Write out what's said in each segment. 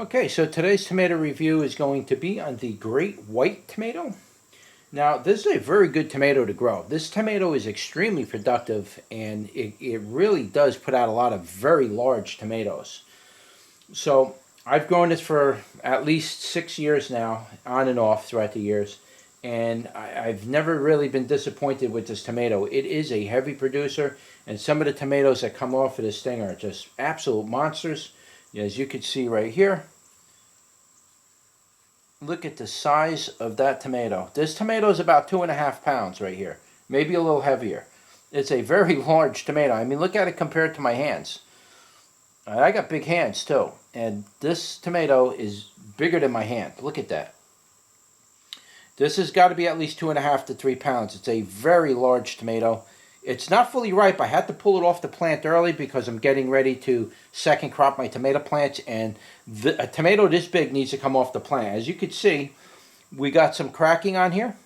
Okay, so today's tomato review is going to be on the Great White tomato. Now, this is a very good tomato to grow. This tomato is extremely productive, and it really does put out a lot of very large tomatoes. So, I've grown this for at least 6 years now, on and off throughout the years, and I've never really been disappointed with this tomato. It is a heavy producer, and some of the tomatoes that come off of this thing are just absolute monsters. As you can see right here, look at the size of that tomato. This tomato is about 2.5 pounds right here, maybe a little heavier. It's a very large tomato. I mean, look at it compared to my hands. I got big hands too, and this tomato is bigger than my hand. Look at that. This has got to be at least 2.5 to 3 pounds. It's a very large tomato. It's not fully ripe. I had to pull it off the plant early because I'm getting ready to second crop my tomato plants, and a tomato this big needs to come off the plant. As you can see, we got some cracking on here,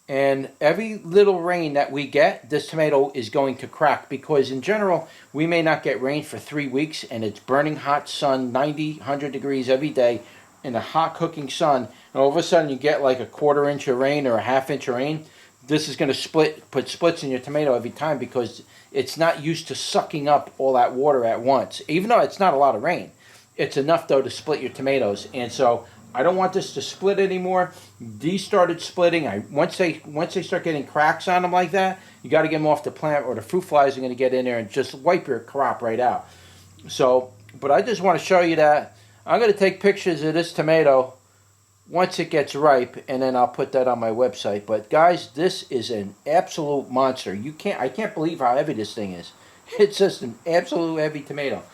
and every little rain that we get, this tomato is going to crack, because in general we may not get rain for 3 weeks, and it's burning hot sun, 90, 100 degrees every day in the hot cooking sun, and all of a sudden you get like a 1/4 inch of rain or a 1/2 inch of rain. This is going to put splits in your tomato every time, because it's not used to sucking up all that water at once. Even though it's not a lot of rain, it's enough though to split your tomatoes. And so I don't want this to split anymore. These started splitting. Once they start getting cracks on them like that, you got to get them off the plant, or the fruit flies are going to get in there and just wipe your crop right out. So, but I just want to show you that I'm going to take pictures of this tomato once it gets ripe, and then I'll put that on my website. But guys, this is an absolute monster. I can't believe how heavy this thing is. It's just an absolute heavy tomato.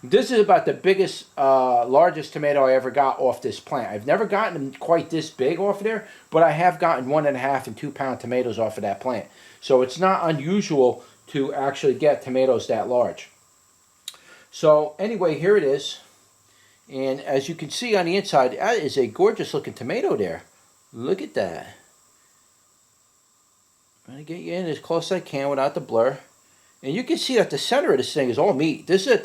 This is about the biggest, largest tomato I ever got off this plant. I've never gotten them quite this big off of there, but I have gotten 1.5 and 2 pound tomatoes off of that plant. So it's not unusual to actually get tomatoes that large. So anyway, here it is. And as you can see on the inside, that is a gorgeous looking tomato there. Look at that. I'm going to get you in as close as I can without the blur. And you can see that the center of this thing is all meat. This is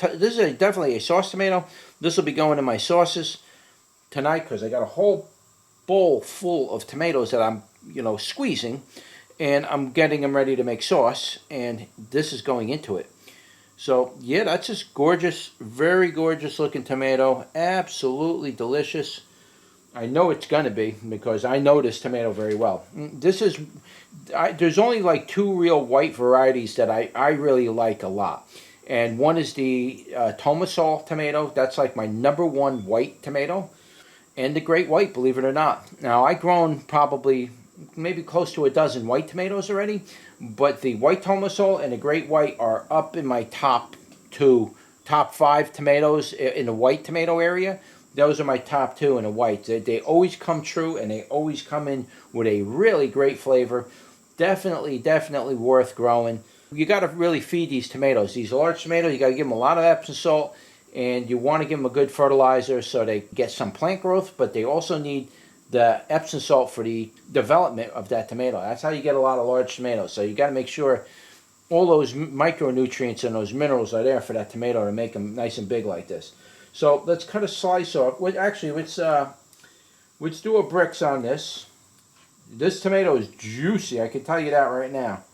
definitely a sauce tomato. This will be going in my sauces tonight, because I got a whole bowl full of tomatoes that I'm, squeezing. And I'm getting them ready to make sauce. And this is going into it. So, yeah, that's just gorgeous, very gorgeous looking tomato. Absolutely delicious. I know it's going to be, because I know this tomato very well. There's only like 2 real white varieties that I really like a lot. And one is the Tomasol tomato. That's like my #1 white tomato. And the Great White, believe it or not. Now, I've grown probably maybe close to a dozen white tomatoes already, but the white Tomasol and the Great White are up in my top 5 tomatoes in the white tomato area. Those are my top 2 in the white. They always come true, and they always come in with a really great flavor. Definitely worth growing. You got to really feed these tomatoes. These large tomatoes, you got to give them a lot of Epsom salt, and you want to give them a good fertilizer so they get some plant growth, but they also need the Epsom salt for the development of that tomato. That's how you get a lot of large tomatoes. So you got to make sure all those micronutrients and those minerals are there for that tomato to make them nice and big like this. So let's cut a slice off. Actually, let's do a bricks on this. This tomato is juicy. I can tell you that right now.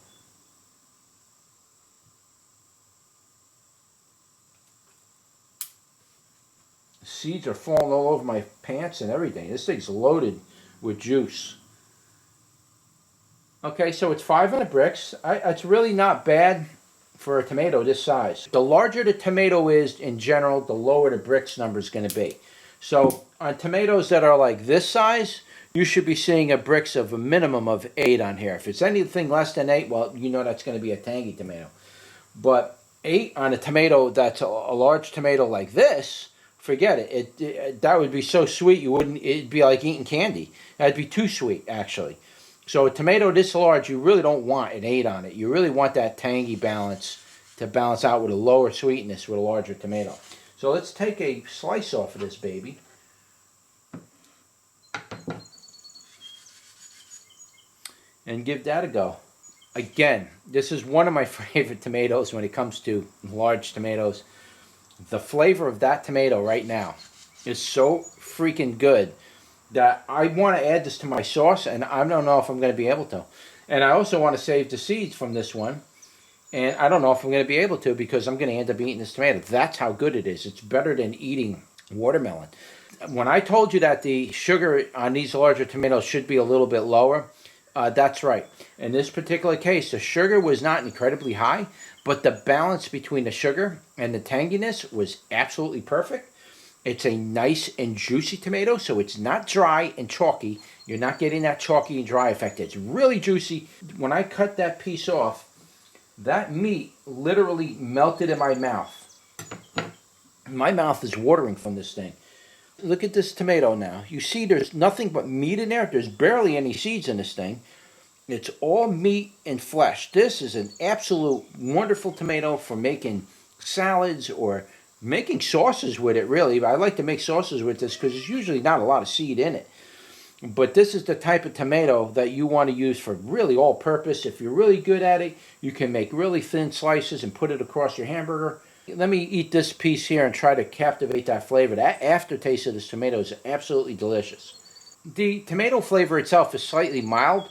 Seeds are falling all over my pants and everything. This thing's loaded with juice. Okay, so it's 5 on the bricks. It's really not bad for a tomato this size. The larger the tomato is in general, the lower the bricks number is going to be. So on tomatoes that are like this size, you should be seeing a bricks of a minimum of 8 on here. If it's anything less than 8, well, that's going to be a tangy tomato. But 8 on a tomato that's a large tomato like this, forget it. That would be so sweet it'd be like eating candy. That'd be too sweet, actually. So a tomato this large, you really don't want an 8 on it. You really want that tangy balance to balance out with a lower sweetness with a larger tomato. So let's take a slice off of this baby. And give that a go. Again, this is one of my favorite tomatoes when it comes to large tomatoes. The flavor of that tomato right now is so freaking good that I want to add this to my sauce, and I don't know if I'm going to be able to. And I also want to save the seeds from this one, and I don't know if I'm going to be able to because I'm going to end up eating this tomato. That's how good it is. It's better than eating watermelon. When I told you that the sugar on these larger tomatoes should be a little bit lower, that's right. In this particular case, the sugar was not incredibly high, but the balance between the sugar and the tanginess was absolutely perfect. It's a nice and juicy tomato, so it's not dry and chalky. You're not getting that chalky and dry effect. It's really juicy. When I cut that piece off, that meat literally melted in my mouth. My mouth is watering from this thing. Look at this tomato now. You see there's nothing but meat in there. There's barely any seeds in this thing. It's all meat and flesh. This is an absolute wonderful tomato for making salads or making sauces with it, really. I like to make sauces with this because there's usually not a lot of seed in it. But this is the type of tomato that you want to use for really all purpose. If you're really good at it, you can make really thin slices and put it across your hamburger. Let me eat this piece here and try to captivate that flavor. That aftertaste of this tomato is absolutely delicious. The tomato flavor itself is slightly mild,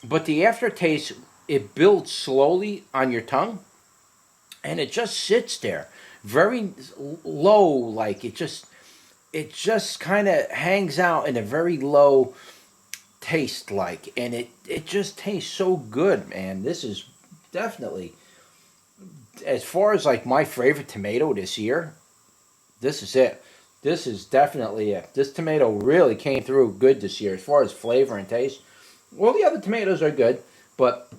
but the aftertaste, it builds slowly on your tongue, and it just sits there very low, like it just kind of hangs out in a very low taste, like, and it just tastes so good, man. This is definitely, as far as like my favorite tomato this year, this is it. This is definitely it. This tomato really came through good this year as far as flavor and taste. All the other tomatoes are good, but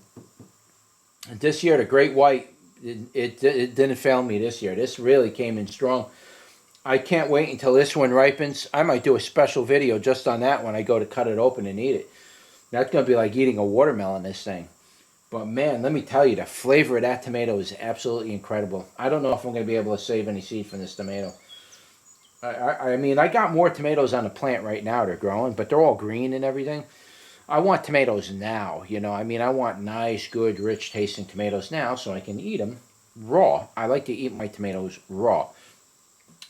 this year the Great White, it didn't fail me this year. This really came in strong. I can't wait until this one ripens. I might do a special video just on that when I go to cut it open and eat it. That's going to be like eating a watermelon, this thing. But man, let me tell you, the flavor of that tomato is absolutely incredible. I don't know if I'm going to be able to save any seed from this tomato. I mean, I got more tomatoes on the plant right now. They're growing, but they're all green and everything. I want tomatoes now, you know. I mean, I want nice, good, rich tasting tomatoes now so I can eat them raw. I like to eat my tomatoes raw.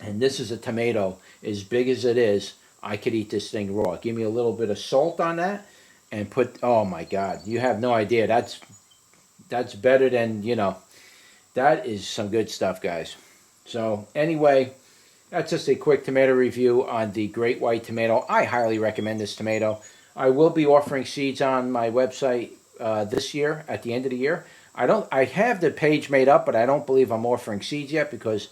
And this is a tomato, as big as it is, I could eat this thing raw. Give me a little bit of salt on that and put, oh my God, you have no idea. That's better than, you know, that is some good stuff, guys. So anyway, that's just a quick tomato review on the Great White tomato. I highly recommend this tomato. I will be offering seeds on my website this year, at the end of the year. I have the page made up, but I don't believe I'm offering seeds yet because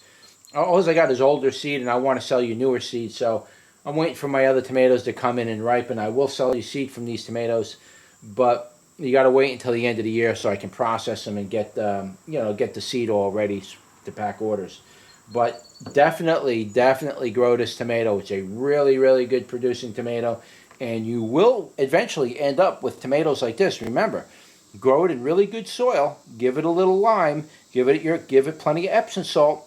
all I got is older seed, and I want to sell you newer seeds. So I'm waiting for my other tomatoes to come in and ripen. I will sell you seed from these tomatoes, but you got to wait until the end of the year so I can process them and get get the seed all ready to pack orders. But definitely grow this tomato. It's a really, really good producing tomato, and you will eventually end up with tomatoes like this. Remember, grow it in really good soil. Give it a little lime. Give it plenty of Epsom salt.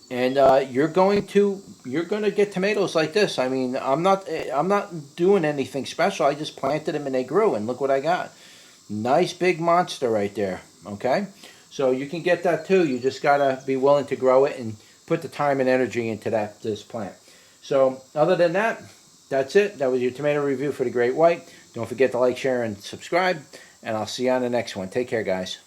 And you're going to get tomatoes like this. I mean, I'm not doing anything special. I just planted them and they grew, and look what I got. Nice big monster right there. Okay, so you can get that too. You just gotta be willing to grow it and put the time and energy into this plant. So other than that, that's it. That was your tomato review for the Great White. Don't forget to like, share, and subscribe. And I'll see you on the next one. Take care, guys.